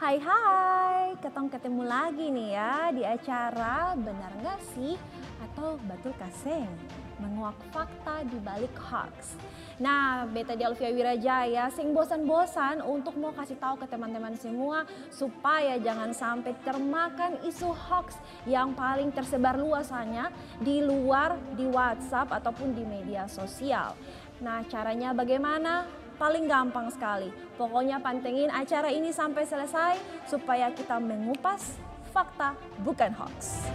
Hai hai, ketemu lagi nih ya di acara Benar Nggak Sih atau Betul Kaseng, menguak fakta di balik hoax. Nah, Beta Delvia Wirajaya sing bosan-bosan untuk mau kasih tahu ke teman-teman semua supaya jangan sampai termakan isu hoax yang paling tersebar luasannya di luar di WhatsApp ataupun di media sosial. Nah, caranya bagaimana? Paling gampang sekali. Pokoknya pantengin acara ini sampai selesai supaya kita mengupas fakta bukan hoax.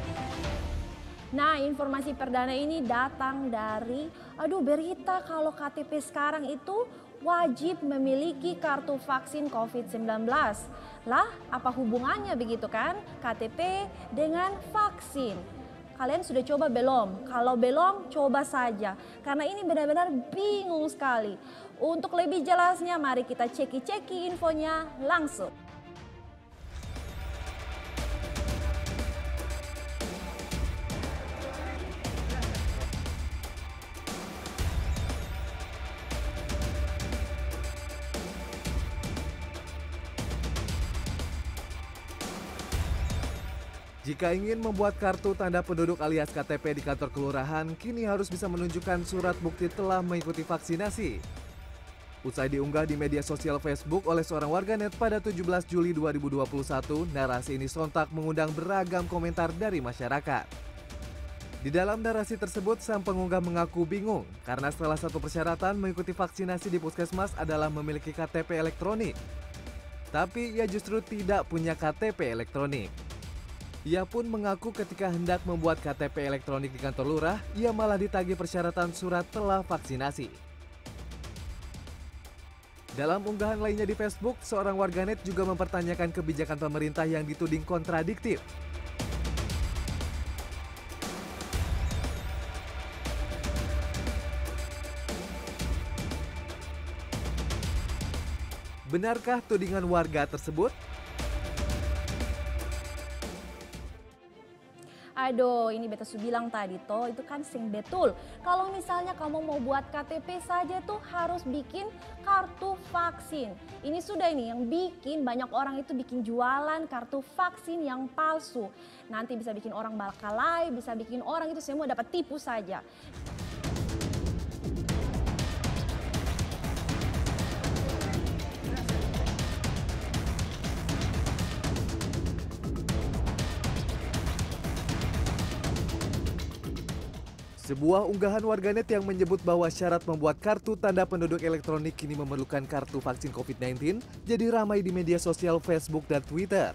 Nah, informasi perdana ini datang dari berita kalau KTP sekarang itu wajib memiliki kartu vaksin COVID-19. Lah, apa hubungannya begitu kan KTP dengan vaksin? Kalian sudah coba belum? Kalau belum, coba saja. Karena ini benar-benar bingung sekali. Untuk lebih jelasnya, mari kita ceki-ceki infonya langsung. Jika ingin membuat kartu tanda penduduk alias KTP di kantor kelurahan, kini harus bisa menunjukkan surat bukti telah mengikuti vaksinasi. Usai diunggah di media sosial Facebook oleh seorang warganet pada 17 Juli 2021, narasi ini sontak mengundang beragam komentar dari masyarakat. Di dalam narasi tersebut, sang pengunggah mengaku bingung karena salah satu persyaratan mengikuti vaksinasi di puskesmas adalah memiliki KTP elektronik. Tapi ia justru tidak punya KTP elektronik. Ia pun mengaku ketika hendak membuat KTP elektronik di kantor lurah, ia malah ditagih persyaratan surat telah vaksinasi. Dalam unggahan lainnya di Facebook, seorang warganet juga mempertanyakan kebijakan pemerintah yang dituding kontradiktif. Benarkah tudingan warga tersebut? Aduh, ini Beta su bilang tadi toh, itu kan sing betul. Kalau misalnya kamu mau buat KTP saja tuh harus bikin kartu vaksin. Ini sudah ini yang bikin banyak orang itu bikin jualan kartu vaksin yang palsu. Nanti bisa bikin orang balkalai, bisa bikin orang itu semua dapat tipu saja. Sebuah unggahan warganet yang menyebut bahwa syarat membuat kartu tanda penduduk elektronik kini memerlukan kartu vaksin COVID-19 jadi ramai di media sosial Facebook dan Twitter.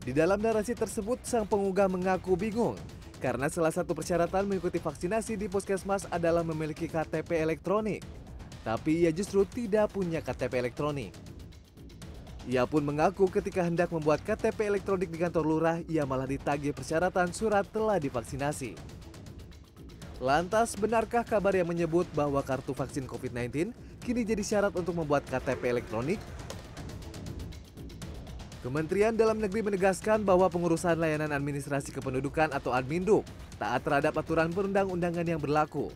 Di dalam narasi tersebut, sang pengunggah mengaku bingung karena salah satu persyaratan mengikuti vaksinasi di puskesmas adalah memiliki KTP elektronik. Tapi ia justru tidak punya KTP elektronik. Ia pun mengaku ketika hendak membuat KTP elektronik di kantor lurah, ia malah ditagih persyaratan surat telah divaksinasi. Lantas, benarkah kabar yang menyebut bahwa kartu vaksin COVID-19 kini jadi syarat untuk membuat KTP elektronik? Kementerian Dalam Negeri menegaskan bahwa pengurusan layanan administrasi kependudukan atau Adminduk taat terhadap aturan perundang-undangan yang berlaku.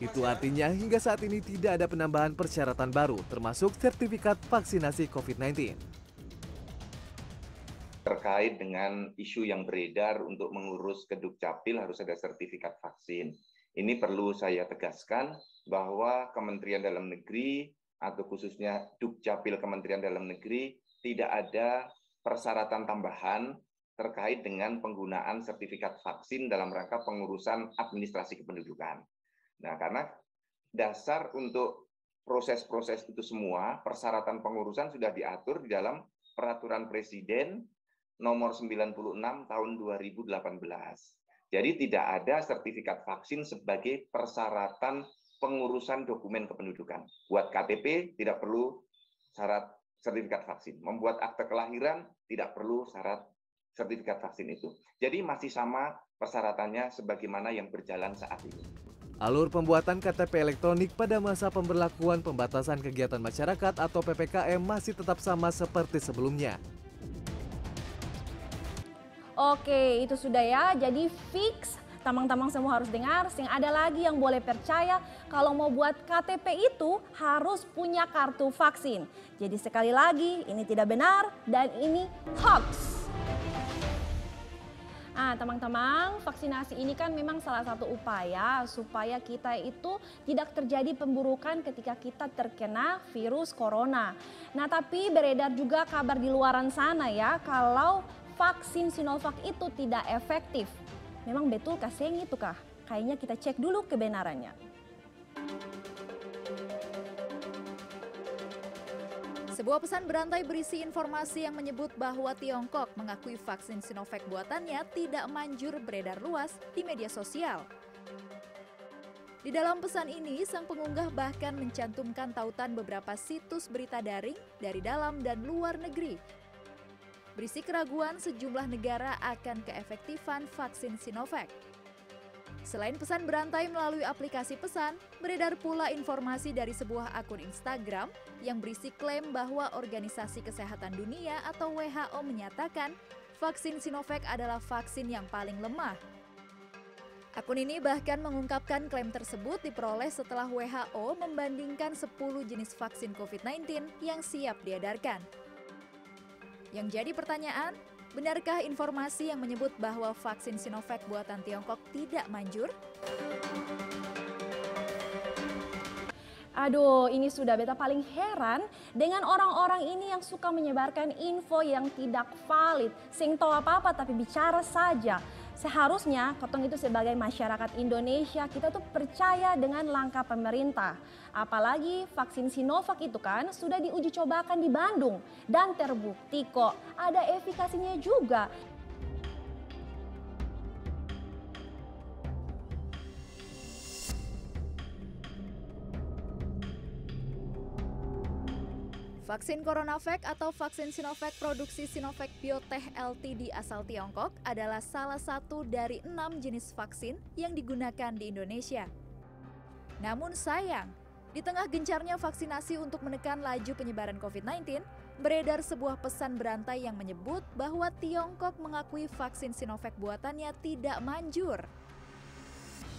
Itu artinya hingga saat ini tidak ada penambahan persyaratan baru termasuk sertifikat vaksinasi COVID-19. Terkait dengan isu yang beredar untuk mengurus ke Dukcapil harus ada sertifikat vaksin. Ini perlu saya tegaskan bahwa Kementerian Dalam Negeri atau khususnya Dukcapil Kementerian Dalam Negeri tidak ada persyaratan tambahan terkait dengan penggunaan sertifikat vaksin dalam rangka pengurusan administrasi kependudukan. Nah, karena dasar untuk proses-proses itu semua, persyaratan pengurusan sudah diatur di dalam Peraturan Presiden nomor 96 tahun 2018. Jadi tidak ada sertifikat vaksin sebagai persyaratan pengurusan dokumen kependudukan. Buat KTP tidak perlu syarat sertifikat vaksin. Membuat akte kelahiran tidak perlu syarat sertifikat vaksin itu. Jadi masih sama persyaratannya sebagaimana yang berjalan saat ini. Alur pembuatan KTP elektronik pada masa pemberlakuan pembatasan kegiatan masyarakat atau PPKM masih tetap sama seperti sebelumnya. Oke, itu sudah ya. Jadi fix Teman-teman semua harus dengar, sing ada lagi yang boleh percaya kalau mau buat KTP itu harus punya kartu vaksin. Jadi sekali lagi, ini tidak benar dan ini hoax. Teman-teman, vaksinasi ini kan memang salah satu upaya supaya kita itu tidak terjadi pemburukan ketika kita terkena virus corona. Nah, tapi beredar juga kabar di luaran sana ya, kalau vaksin Sinovac itu tidak efektif. Memang betulkah seng itu kah? Kayaknya kita cek dulu kebenarannya. Sebuah pesan berantai berisi informasi yang menyebut bahwa Tiongkok mengakui vaksin Sinovac buatannya tidak manjur beredar luas di media sosial. Di dalam pesan ini, sang pengunggah bahkan mencantumkan tautan beberapa situs berita daring dari dalam dan luar negeri. Berisi keraguan sejumlah negara akan keefektifan vaksin Sinovac. Selain pesan berantai melalui aplikasi pesan, beredar pula informasi dari sebuah akun Instagram yang berisi klaim bahwa Organisasi Kesehatan Dunia atau WHO menyatakan vaksin Sinovac adalah vaksin yang paling lemah. Akun ini bahkan mengungkapkan klaim tersebut diperoleh setelah WHO membandingkan 10 jenis vaksin COVID-19 yang siap diedarkan. Yang jadi pertanyaan, benarkah informasi yang menyebut bahwa vaksin Sinovac buatan Tiongkok tidak manjur? Aduh, ini sudah beta paling heran dengan orang-orang ini yang suka menyebarkan info yang tidak valid. Sing tahu apa-apa tapi bicara saja. Seharusnya ketong itu sebagai masyarakat Indonesia kita tuh percaya dengan langkah pemerintah. Apalagi vaksin Sinovac itu kan sudah diuji cobakan di Bandung dan terbukti kok ada efikasinya juga. Vaksin CoronaVac atau vaksin Sinovac produksi Sinovac Biotech Ltd asal Tiongkok adalah salah satu dari 6 jenis vaksin yang digunakan di Indonesia. Namun sayang, di tengah gencarnya vaksinasi untuk menekan laju penyebaran COVID-19, beredar sebuah pesan berantai yang menyebut bahwa Tiongkok mengakui vaksin Sinovac buatannya tidak manjur.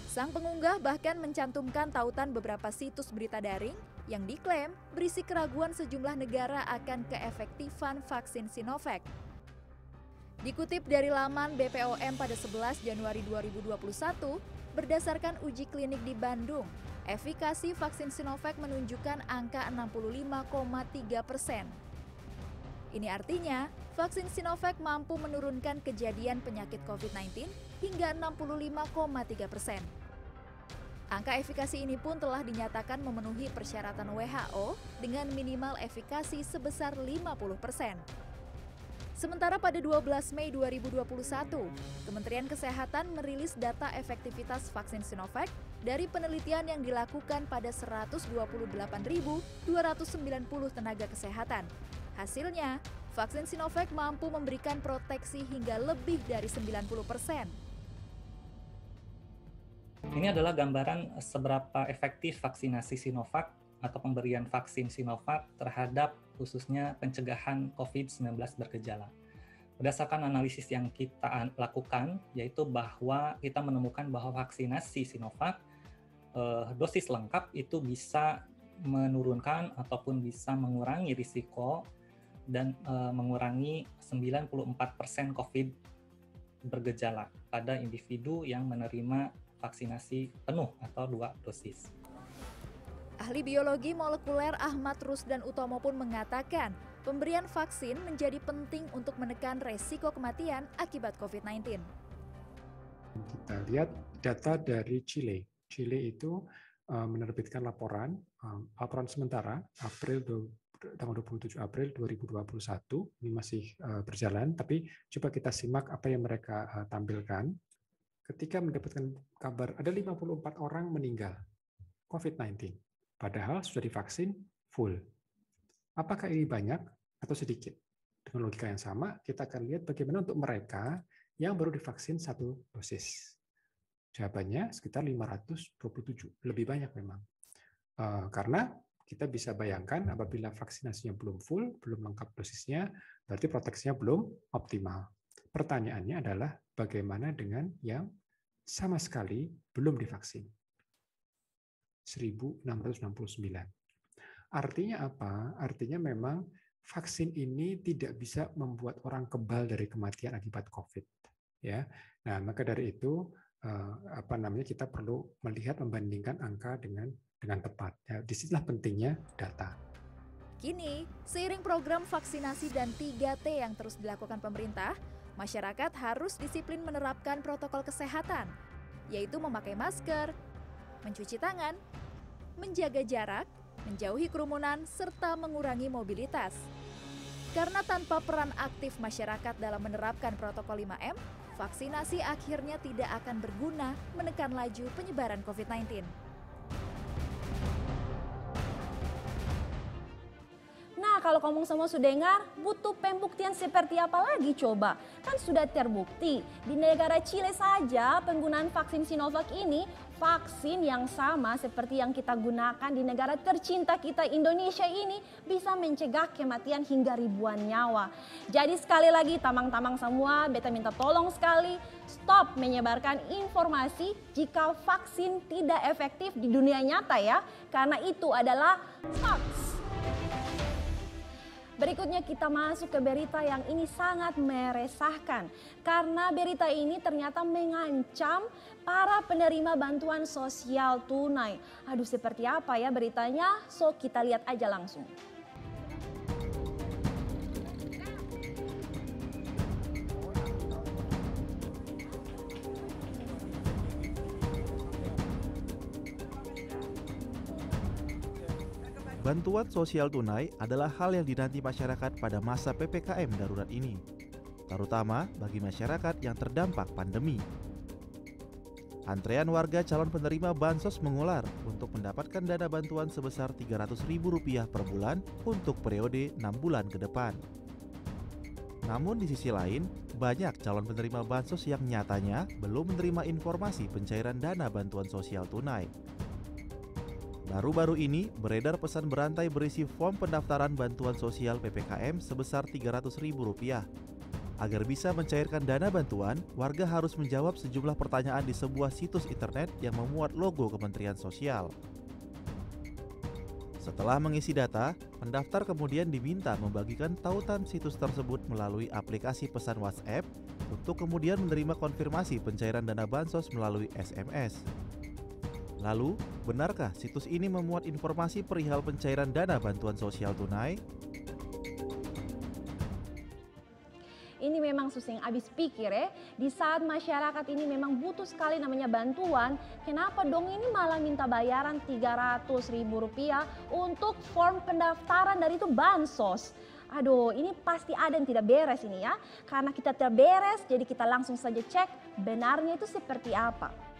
Sang pengunggah bahkan mencantumkan tautan beberapa situs berita daring yang diklaim berisi keraguan sejumlah negara akan keefektifan vaksin Sinovac. Dikutip dari laman BPOM pada 11 Januari 2021, berdasarkan uji klinik di Bandung, efikasi vaksin Sinovac menunjukkan angka 65,3%. Ini artinya, vaksin Sinovac mampu menurunkan kejadian penyakit COVID-19 hingga 65,3%. Angka efikasi ini pun telah dinyatakan memenuhi persyaratan WHO dengan minimal efikasi sebesar 50%. Sementara pada 12 Mei 2021, Kementerian Kesehatan merilis data efektivitas vaksin Sinovac dari penelitian yang dilakukan pada 128.290 tenaga kesehatan. Hasilnya, vaksin Sinovac mampu memberikan proteksi hingga lebih dari 90%. Ini adalah gambaran seberapa efektif vaksinasi Sinovac atau pemberian vaksin Sinovac terhadap khususnya pencegahan COVID-19 bergejala. Berdasarkan analisis yang kita lakukan, yaitu bahwa kita menemukan bahwa vaksinasi Sinovac dosis lengkap itu bisa menurunkan ataupun bisa mengurangi risiko dan mengurangi 94% COVID bergejala pada individu yang menerima vaksinasi penuh atau 2 dosis. Ahli biologi molekuler Ahmad Rusdan Utomo pun mengatakan, pemberian vaksin menjadi penting untuk menekan resiko kematian akibat COVID-19. Kita lihat data dari Chile. Chile itu menerbitkan laporan sementara tanggal 27 April 2021, ini masih berjalan, tapi coba kita simak apa yang mereka tampilkan. Ketika mendapatkan kabar ada 54 orang meninggal COVID-19, padahal sudah divaksin full. Apakah ini banyak atau sedikit? Dengan logika yang sama, kita akan lihat bagaimana untuk mereka yang baru divaksin 1 dosis. Jawabannya sekitar 527, lebih banyak memang. Karena kita bisa bayangkan apabila vaksinasinya belum full, belum lengkap dosisnya, berarti proteksinya belum optimal. Pertanyaannya adalah bagaimana dengan yang sama sekali belum divaksin. 1.669. Artinya apa? Artinya memang vaksin ini tidak bisa membuat orang kebal dari kematian akibat COVID. Ya, nah maka dari itu kita perlu melihat membandingkan angka dengan tepat. Ya, disitulah pentingnya data. Kini, seiring program vaksinasi dan 3T yang terus dilakukan pemerintah, masyarakat harus disiplin menerapkan protokol kesehatan, yaitu memakai masker, mencuci tangan, menjaga jarak, menjauhi kerumunan, serta mengurangi mobilitas. Karena tanpa peran aktif masyarakat dalam menerapkan protokol 5M, vaksinasi akhirnya tidak akan berguna menekan laju penyebaran COVID-19. Nah, kalau kamu semua sudah dengar, butuh pembuktian seperti apa lagi coba? Kan sudah terbukti, di negara Chile saja penggunaan vaksin Sinovac ini vaksin yang sama seperti yang kita gunakan di negara tercinta kita Indonesia ini bisa mencegah kematian hingga ribuan nyawa. Jadi sekali lagi tamang-tamang semua, beta minta tolong sekali stop menyebarkan informasi jika vaksin tidak efektif di dunia nyata ya, karena itu adalah hoax. Berikutnya kita masuk ke berita yang ini sangat meresahkan karena berita ini ternyata mengancam para penerima bantuan sosial tunai. Aduh, seperti apa ya beritanya? So kita lihat aja langsung. Bantuan sosial tunai adalah hal yang dinanti masyarakat pada masa PPKM darurat ini, terutama bagi masyarakat yang terdampak pandemi. Antrean warga calon penerima bansos mengular untuk mendapatkan dana bantuan sebesar Rp300.000 per bulan untuk periode 6 bulan ke depan. Namun di sisi lain, banyak calon penerima bansos yang nyatanya belum menerima informasi pencairan dana bantuan sosial tunai. Baru-baru ini beredar pesan berantai berisi form pendaftaran bantuan sosial PPKM sebesar Rp300.000. Agar bisa mencairkan dana bantuan, warga harus menjawab sejumlah pertanyaan di sebuah situs internet yang memuat logo Kementerian Sosial. Setelah mengisi data, pendaftar kemudian diminta membagikan tautan situs tersebut melalui aplikasi pesan WhatsApp untuk kemudian menerima konfirmasi pencairan dana bansos melalui SMS. Lalu, benarkah situs ini memuat informasi perihal pencairan dana bantuan sosial tunai? Ini memang susah abis pikir ya. Di saat masyarakat ini memang butuh sekali namanya bantuan, kenapa dong ini malah minta bayaran Rp300.000 untuk form pendaftaran dari itu bansos? Aduh, ini pasti ada yang tidak beres ini ya. Karena kita tidak beres, jadi kita langsung saja cek benarnya itu seperti apa.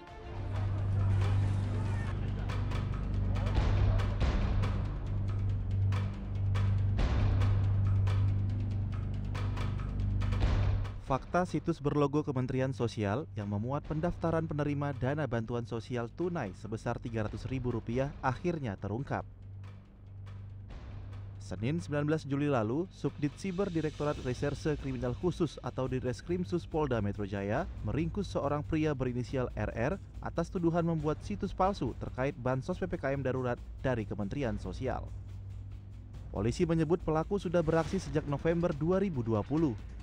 Fakta situs berlogo Kementerian Sosial yang memuat pendaftaran penerima dana bantuan sosial tunai sebesar Rp300.000 akhirnya terungkap. Senin 19 Juli lalu, Subdit Siber Direktorat Reserse Kriminal Khusus atau Ditreskrimsus Polda Metro Jaya meringkus seorang pria berinisial RR atas tuduhan membuat situs palsu terkait bansos PPKM darurat dari Kementerian Sosial. Polisi menyebut pelaku sudah beraksi sejak November 2020.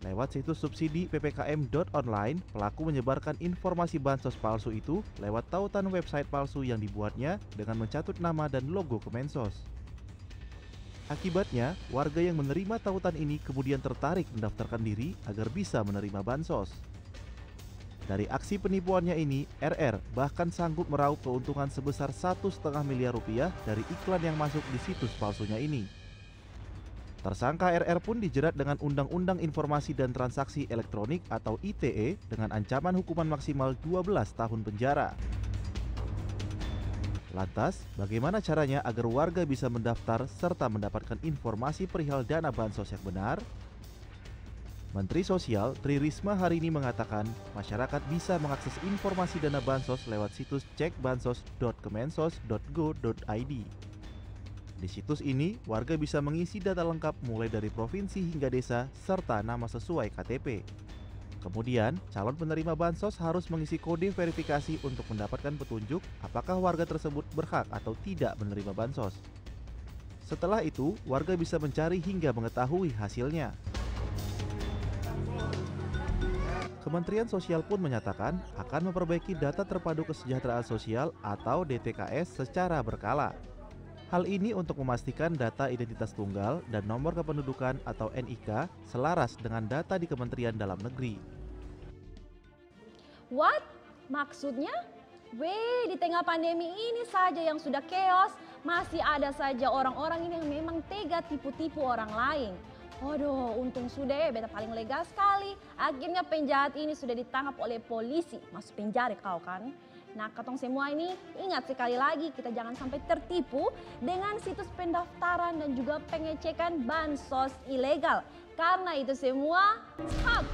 Lewat situs subsidi ppkm.online, pelaku menyebarkan informasi bansos palsu itu lewat tautan website palsu yang dibuatnya dengan mencatut nama dan logo Kemensos. Akibatnya, warga yang menerima tautan ini kemudian tertarik mendaftarkan diri agar bisa menerima bansos. Dari aksi penipuannya ini, RR bahkan sanggup meraup keuntungan sebesar Rp1,5 miliar dari iklan yang masuk di situs palsunya ini. Tersangka RR pun dijerat dengan Undang-Undang Informasi dan Transaksi Elektronik atau ITE dengan ancaman hukuman maksimal 12 tahun penjara. Lantas, bagaimana caranya agar warga bisa mendaftar serta mendapatkan informasi perihal dana bansos yang benar? Menteri Sosial Tri Risma hari ini mengatakan masyarakat bisa mengakses informasi dana bansos lewat situs cekbansos.kemensos.go.id. Di situs ini, warga bisa mengisi data lengkap mulai dari provinsi hingga desa serta nama sesuai KTP. Kemudian, calon penerima bansos harus mengisi kode verifikasi untuk mendapatkan petunjuk apakah warga tersebut berhak atau tidak menerima bansos. Setelah itu, warga bisa mencari hingga mengetahui hasilnya. Kementerian Sosial pun menyatakan akan memperbaiki data terpadu kesejahteraan sosial atau DTKS secara berkala. Hal ini untuk memastikan data identitas tunggal dan nomor kependudukan atau NIK selaras dengan data di Kementerian Dalam Negeri. What? Maksudnya? Di tengah pandemi ini saja yang sudah chaos, masih ada saja orang-orang ini yang memang tega tipu-tipu orang lain. Waduh, untung sudah beta paling lega sekali. Akhirnya penjahat ini sudah ditangkap oleh polisi. Masuk penjara kau kan? Nah, katong semua ini ingat sekali lagi kita jangan sampai tertipu dengan situs pendaftaran dan juga pengecekan bansos ilegal. Karena itu semua hoax.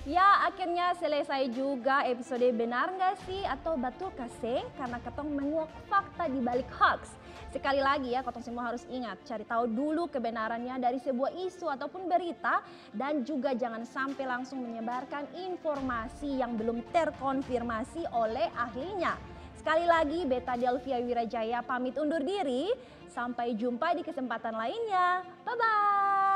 Ya, akhirnya selesai juga episode benar nggak sih atau betul kasih? Karena katong menguak fakta di balik hoax. Sekali lagi ya, katong semua harus ingat, cari tahu dulu kebenarannya dari sebuah isu ataupun berita dan juga jangan sampai langsung menyebarkan informasi yang belum terkonfirmasi oleh ahlinya. Sekali lagi, Beta Delvia Wirajaya pamit undur diri. Sampai jumpa di kesempatan lainnya. Bye-bye!